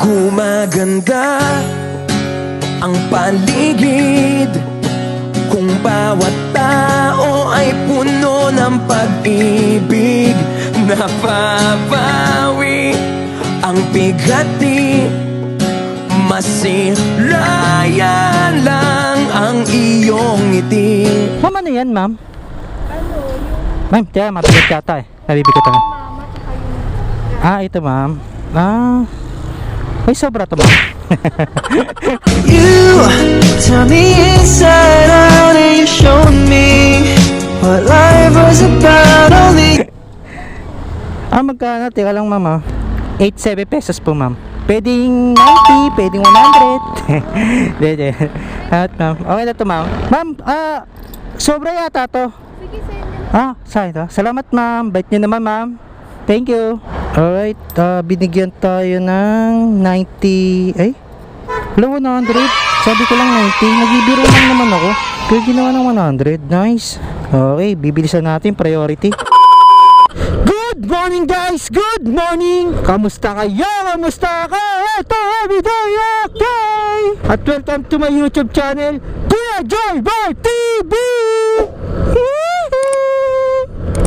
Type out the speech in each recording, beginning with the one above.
Gumaganda ang paligid kung bawat tao ay puno ng pag-ibig. Napapawi ang bigati, masilayan lang ang iyong ngiti. Ma'am, ano yan, ma'am? Ma'am, kaya mabigat yata eh. Nabibigat ako. Ito, ma'am. Ay, sobra to, ma'am. You tell me inside out and you showed me what life was about. Only Magkano? Teka lang, ma'am. 87 pesos po, ma'am. Pwedeng 90, pwedeng 100. Dede. Ma'am. Okay na to, ma'am. Ma'am, sobra yata to. Sige, send. Saan ito? Salamat, ma'am. Bait niyo naman, ma'am. Thank you. Alright, binigyan tayo ng 90. Ay? Wala, 100. Sabi ko lang 90. Nagbibiro lang naman ako. Kaya ginawa ng 100. Nice. Okay, bibilisan natin. Priority. Good morning, guys! Good morning! Kamusta kayo? Kamusta ka? Ito, everyday okay! At welcome to my YouTube channel, Kuya Joy Boy TV!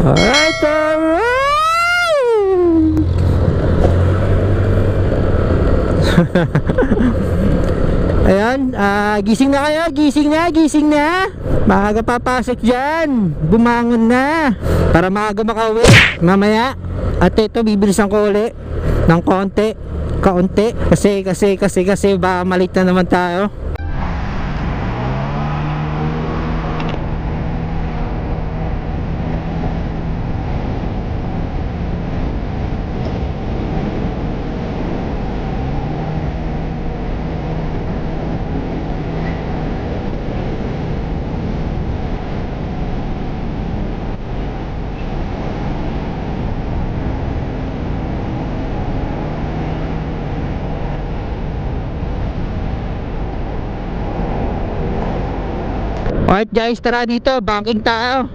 Alright, alright! Ayan, gising na kayo, gising na. Maaga papasok dyan, bumangon na para maaga makauwi mamaya. At ito, bibilisan ko uli ng kaunti kasi baka malit na naman tayo. Alright guys, tara dito, banking tayo.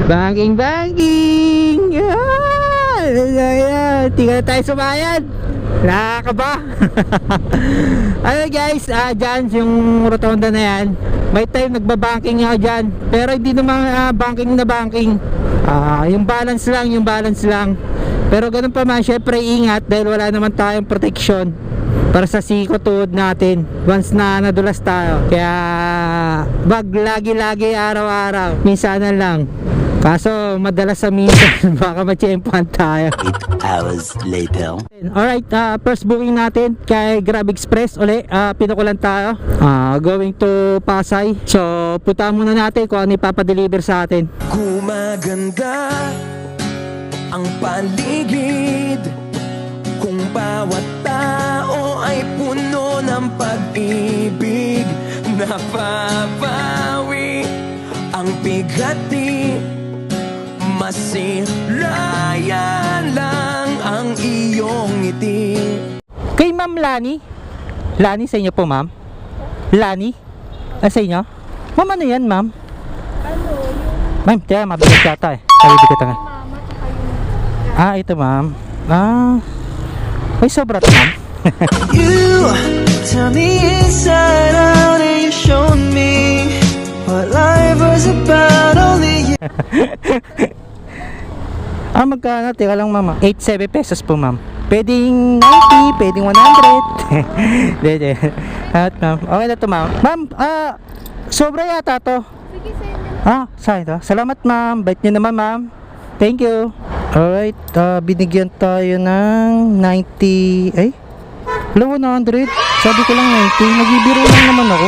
Banking. Tingnan tayo sumayan. Nakakaba. Ano guys, dyan yung rotonda na yan, may time nagbabanking ako dyan. Pero hindi naman banking na banking. Yung balance lang. Pero ganun pa man, syempre ingat dahil wala naman tayong protection para sa siko-tuhod natin once na nadulas tayo. Kaya wag lagi araw-araw, minsanan lang. Kaso madalas sa minsan baka matsyempohan tayo. 8 hours later. Alright, first booking natin kay Grab Express uli. Pinukulan tayo, going to Pasay. So punta muna natin kung ano ipapadeliver sa atin. Gumaganda ang paligid kung bawat tao ay puno ng pag-ibig. Napapawi ang bigati, masilayan lang ang iyong ngiti. Kay Ma'am Lani sa inyo po, ma'am? Lani? Sa inyo? Ma'am, ano yan, ma'am? Ma'am, kaya mabigat yata eh. Nabibigat ako. Ito, ma'am. Ay, sobra to, ma'am. You tell me inside out and you showed me what life was about. Only you. Magkano? Teka lang, ma'am. 87 pesos po, ma'am. Pwedeng 90, pwedeng 100. Dede. Ma'am. Okay na to, ma'am. Ma'am, sobra yata to. Sige, send. Saan ito? Salamat, ma'am. Bait niyo naman, ma'am. Thank you. Alright, binigyan tayo ng 90. Ay? Wala, 100. Sabi ko lang 90. Nagbibiro lang naman ako.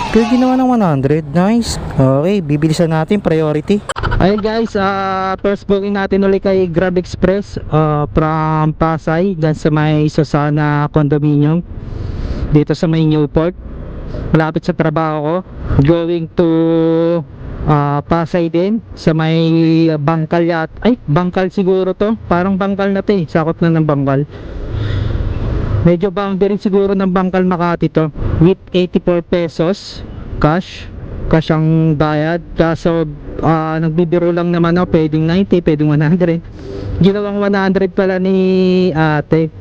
Kaya ginawa ng 100. Nice. Okay, bibilisan natin. Priority. Ayun guys, first booking natin ulit kay Grab Express from Pasay dyan sa may Susana Condominium dito sa may Newport. Malapit sa trabaho ko. Going to Pasay din sa may Bangkal Bangkal siguro to. Parang Bangkal na to eh. Sakop na ng Bangkal. Medyo boundary siguro ng Bangkal Makati to. With 84 pesos cash ang bayad. Kaso nagbibiro lang naman ako, pwedeng 90, pwedeng 100. Ginawang 100 pala ni ate.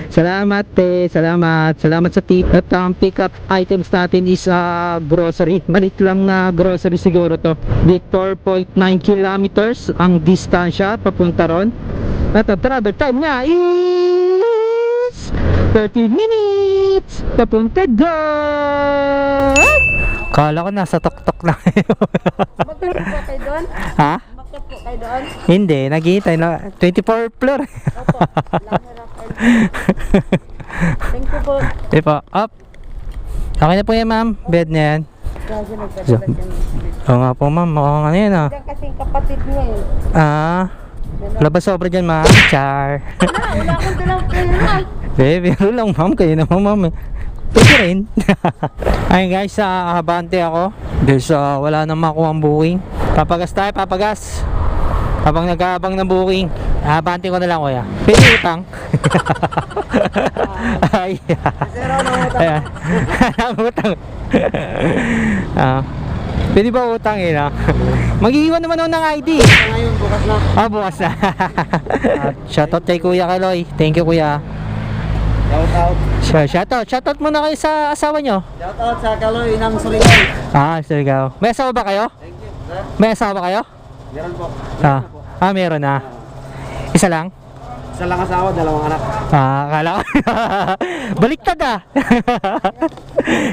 Salamat te, salamat sa tip. At ang pick up items natin is grocery. Malit lang na grocery siguro to. With 4.9 kilometers ang distansya papunta ron. At ang travel time niya is 30 minutes papunta doon. Kala ko nasa tok-tok lang. Magkano po kayo doon? Ha? Magkano po kayo doon? Hindi, naghihintay na 24 floor. Opo. Thank you po. Di po, up. Okay na po yan ma'am, bed na yan. Kasi nagdadala siya. Oo nga po ma'am, mukhang ano yan ah. Diyan kasing kapatid niya eh. Wala ba sobra dyan ma'am? Char. Wala akong dalang pera. Biro lang ma'am, kayo naman ma'am eh. Pwede rin. Ayun guys, abante ako. There's wala nang makuha ang booking. Papagas tayo, papagas. Habang nag-aabang ng booking, abante ko na lang kuya. Pwede utang. Ay. Ayan. Utang. Pwede ba utang yun Mag-iwan naman ako ng ID. Ngayon, bukas na. Bukas na. Shoutout kay Kuya Kaloy. Thank you Kuya. Shoutout muna kayo sa asawa nyo. Shoutout sa Kaloy ng Surigao. Surigao. May asawa ba kayo? Thank you, sir. May asawa kayo? Meron po. Meron na. Isa lang? Isa lang asawa, dalawang anak. Akala ko. Baliktad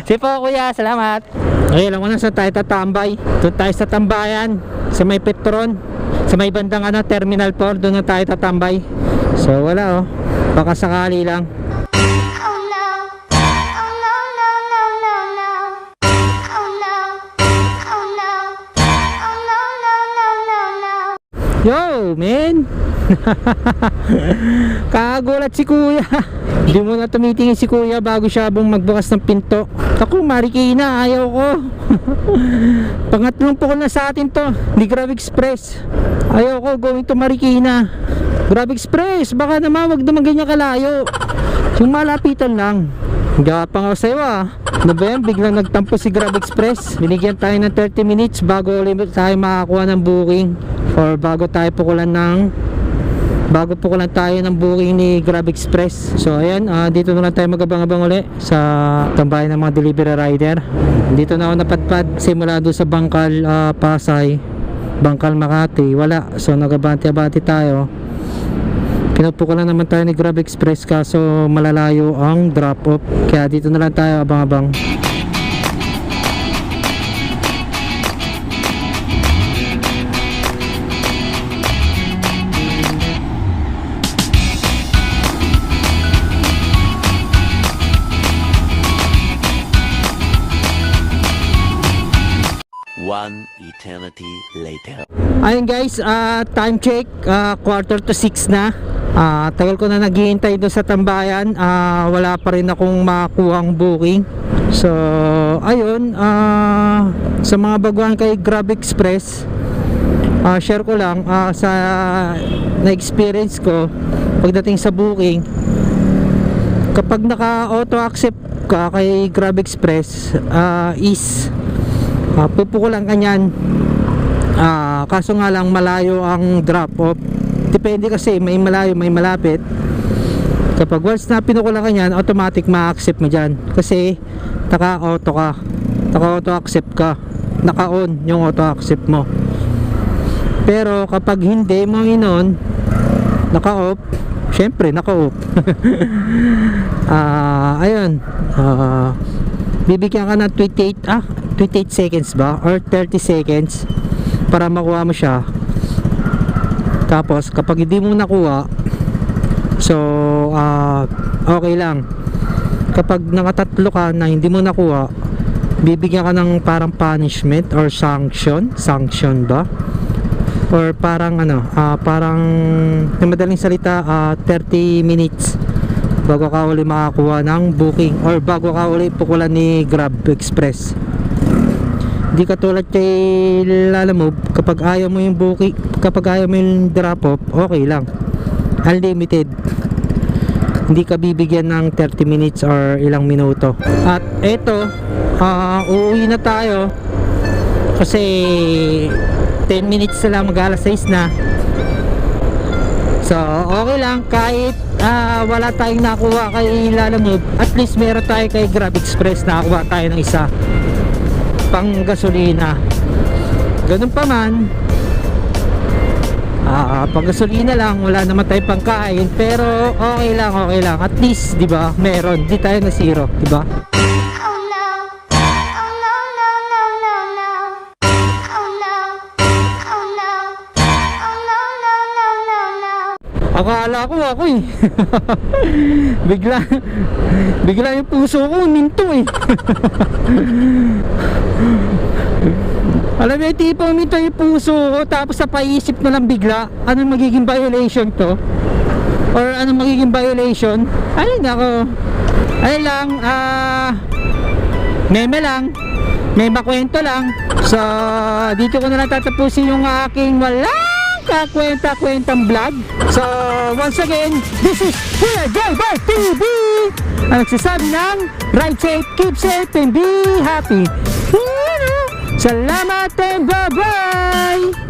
Sige po kuya, salamat. Okay, alam ko na saan tayo tatambay. Doon tayo sa tambayan, sa may Petron, sa may bandang Terminal 4, doon na tayo tatambay. So wala baka sakali lang. Oh no, oh no, no, no, no, no. Oh no, oh no, oh no, no, no, no, no. Yo, man! Kagulat si kuya. Hindi mo na tumitingin si kuya bago siya magbukas ng pinto. Ako, Marikina, ayaw ko. Pangatlong pukol na sa atin to ni Grab Express. Ayaw ko going to Marikina. Grab Express, baka naman wag naman ganyan kalayo. Yung malapitan lang. Gapang ako sa'yo Ano ba yan? Biglang nagtampo si Grab Express. Binigyan tayo ng 30 minutes bago ulit tayo makakuha ng booking. Or bago pukulan tayo ng booking ni Grab Express. So ayan, dito na lang tayo magabang-abang uli sa tambayan ng mga delivery rider. Dito na ako napadpad simula doon sa Bangkal Pasay, Bangkal Makati, wala. So nagabante-abante tayo. Pinupukulan naman tayo ni Grab Express kaso malalayo ang drop off. Kaya dito na lang tayo abang-abang. One eternity later. Ayun guys, time check, 5:45 na. Tagal ko na naghihintay doon sa tambayan. Wala pa rin akong makuhang booking. So ayun, sa mga baguhan kay Grab Express, share ko lang sa na-experience ko pagdating sa booking. Kapag naka-auto accept ka kay Grab Express, is pupukulan ka niyan. Kaso nga lang malayo ang drop off. Depende kasi, may malayo, may malapit. Kapag once na pinukulan ka niyan, automatic ma-accept mo dyan. Kasi naka-auto ka, naka-auto accept ka, naka-on yung auto accept mo. Pero kapag hindi mo inon, naka-off, syempre naka-off. Ayun, bibigyan ka ng 28 seconds ba or 30 seconds para makuha mo siya. Tapos kapag hindi mo nakuha, so okay lang. Kapag nakatatlo ka na hindi mo nakuha, bibigyan ka ng parang punishment or sanction ba, or parang parang na madaling salita, 30 minutes bago ka uli makakuha ng booking or bago ka uli pukulan ni Grab Express. Di katulad kay Lalamove, kapag ayaw mo yung booking, kapag ayaw mo yung drop off, okay lang, unlimited, hindi ka bibigyan ng 30 minutes or ilang minuto. At eto, uuwi na tayo Kasi 10 minutes na lang, mag-alas 6 na. So okay lang kahit wala tayong nakuha kay Lalamove, at least meron tayo kay Grab Express, nakakuha tayo ng isa pang gasolina. Ganun pa man, pang gasolina lang, wala naman tayong pangkain, pero okay lang, at least 'di ba meron, di tayo na zero, 'di ba? Oh no. Oh no, no, no, no, no. Oh no. Oh no. Oh no, no, no, no, no. Akala ko ako eh. bigla yung puso ko minto eh. Alam mo yung tipong minto yung puso ko, tapos napaisip na lang bigla, anong magiging violation to? Or anong magiging violation? Ay nako. Ay lang, meme lang, may makwento lang. So dito ko na lang tatapusin yung aking walang kakwenta-kwentang vlog. So once again, this is Kuya J-Boy TV, ang nagsasabi ng ride safe, keep safe, and be happy. Salamat and bye-bye!